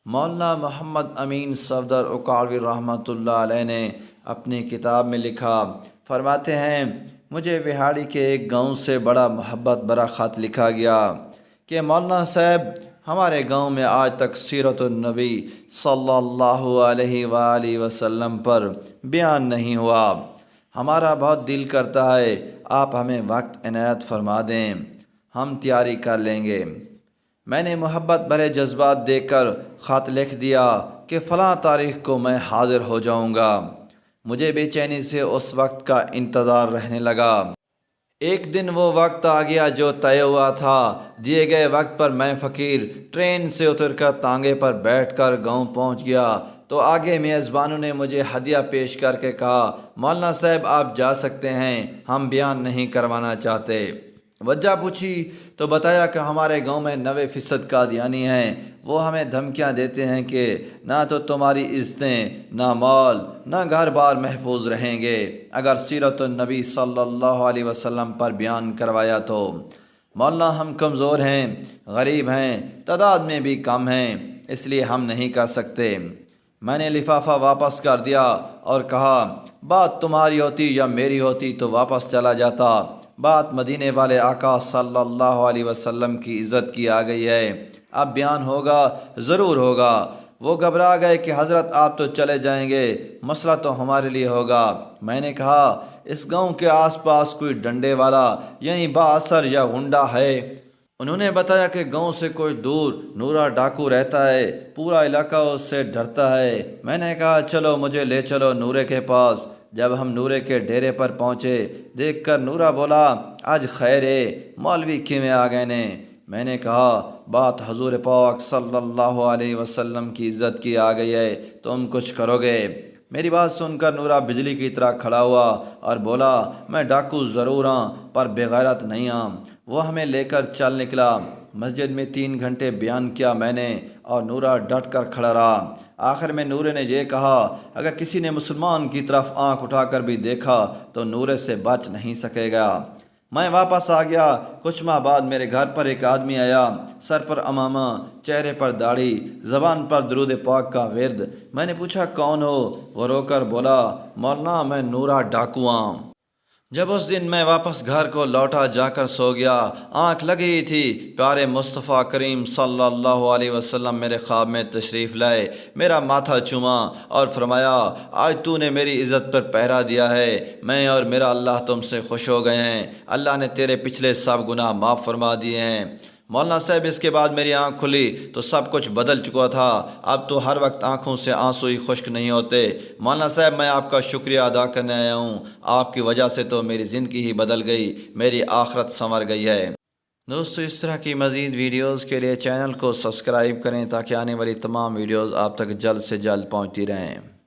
مولانا محمد امین صفدر اکاڑوی رحمۃ اللہ علیہ نے اپنی کتاب میں لکھا، فرماتے ہیں مجھے بہاڑی کے ایک گاؤں سے بڑا محبت برا خط لکھا گیا کہ مولانا صاحب ہمارے گاؤں میں آج تک سیرت النبی صلی اللہ علیہ وآلہ وسلم پر بیان نہیں ہوا۔ ہمارا بہت دل کرتا ہے آپ ہمیں وقت عنایت فرما دیں، ہم تیاری کر لیں گے۔ میں نے محبت بھرے جذبات دیکھ کر خط لکھ دیا کہ فلاں تاریخ کو میں حاضر ہو جاؤں گا۔ مجھے بے چینی سے اس وقت کا انتظار رہنے لگا۔ ایک دن وہ وقت آ گیا جو طے ہوا تھا۔ دیے گئے وقت پر میں فقیر ٹرین سے اتر کر تانگے پر بیٹھ کر گاؤں پہنچ گیا تو آگے میزبانوں نے مجھے ہدیہ پیش کر کے کہا، مولانا صاحب آپ جا سکتے ہیں، ہم بیان نہیں کروانا چاہتے۔ وجہ پوچھی تو بتایا کہ ہمارے گاؤں میں 90% قادیانی ہیں، وہ ہمیں دھمکیاں دیتے ہیں کہ نہ تو تمہاری عزتیں، نہ مال، نہ گھر بار محفوظ رہیں گے اگر سیرت النبی صلی اللہ علیہ وسلم پر بیان کروایا تو۔ مولانا ہم کمزور ہیں، غریب ہیں، تعداد میں بھی کم ہیں، اس لیے ہم نہیں کر سکتے۔ میں نے لفافہ واپس کر دیا اور کہا بات تمہاری ہوتی یا میری ہوتی تو واپس چلا جاتا، بات مدینے والے آقا صلی اللہ علیہ وسلم کی عزت کی آ گئی ہے، اب بیان ہوگا، ضرور ہوگا۔ وہ گھبرا گئے کہ حضرت آپ تو چلے جائیں گے، مسئلہ تو ہمارے لیے ہوگا۔ میں نے کہا اس گاؤں کے آس پاس کوئی ڈنڈے والا یعنی با اثر یا غنڈہ ہے؟ انہوں نے بتایا کہ گاؤں سے کوئی دور نورا ڈاکو رہتا ہے، پورا علاقہ اس سے ڈرتا ہے۔ میں نے کہا چلو مجھے لے چلو نورے کے پاس۔ جب ہم نورے کے ڈیرے پر پہنچے، دیکھ کر نورا بولا آج خیر ہے، مولوی کیویں آ گئے نے؟ میں نے کہا بات حضور پاک صلی اللہ علیہ وسلم کی عزت کی آ گئی ہے، تم کچھ کرو گے؟ میری بات سن کر نورا بجلی کی طرح کھڑا ہوا اور بولا میں ڈاکو ضرور ہاں پر بغیرت نہیں ہاں۔ وہ ہمیں لے کر چل نکلا۔ مسجد میں 3 گھنٹے بیان کیا میں نے اور نورا ڈٹ کر کھڑا رہا۔ آخر میں نورے نے یہ کہا اگر کسی نے مسلمان کی طرف آنکھ اٹھا کر بھی دیکھا تو نورے سے بچ نہیں سکے گا۔ میں واپس آ گیا۔ کچھ ماہ بعد میرے گھر پر ایک آدمی آیا، سر پر عمامہ، چہرے پر داڑھی، زبان پر درود پاک کا ورد۔ میں نے پوچھا کون ہو؟ وہ رو کر بولا مولانا میں نورا ڈاکو ہوں۔ جب اس دن میں واپس گھر کو لوٹا جا کر سو گیا، آنکھ لگی تھی، پیارے مصطفیٰ کریم صلی اللہ علیہ وسلم میرے خواب میں تشریف لائے، میرا ماتھا چوما اور فرمایا آج تو نے میری عزت پر پہرا دیا ہے، میں اور میرا اللہ تم سے خوش ہو گئے ہیں، اللہ نے تیرے پچھلے سب گناہ معاف فرما دیے ہیں۔ مولانا صاحب اس کے بعد میری آنکھ کھلی تو سب کچھ بدل چکا تھا، اب تو ہر وقت آنکھوں سے آنسو ہی خشک نہیں ہوتے۔ مولانا صاحب میں آپ کا شکریہ ادا کرنے آیا ہوں، آپ کی وجہ سے تو میری زندگی ہی بدل گئی، میری آخرت سنور گئی ہے۔ دوستو اس طرح کی مزید ویڈیوز کے لیے چینل کو سبسکرائب کریں تاکہ آنے والی تمام ویڈیوز آپ تک جلد سے جلد پہنچتی رہیں۔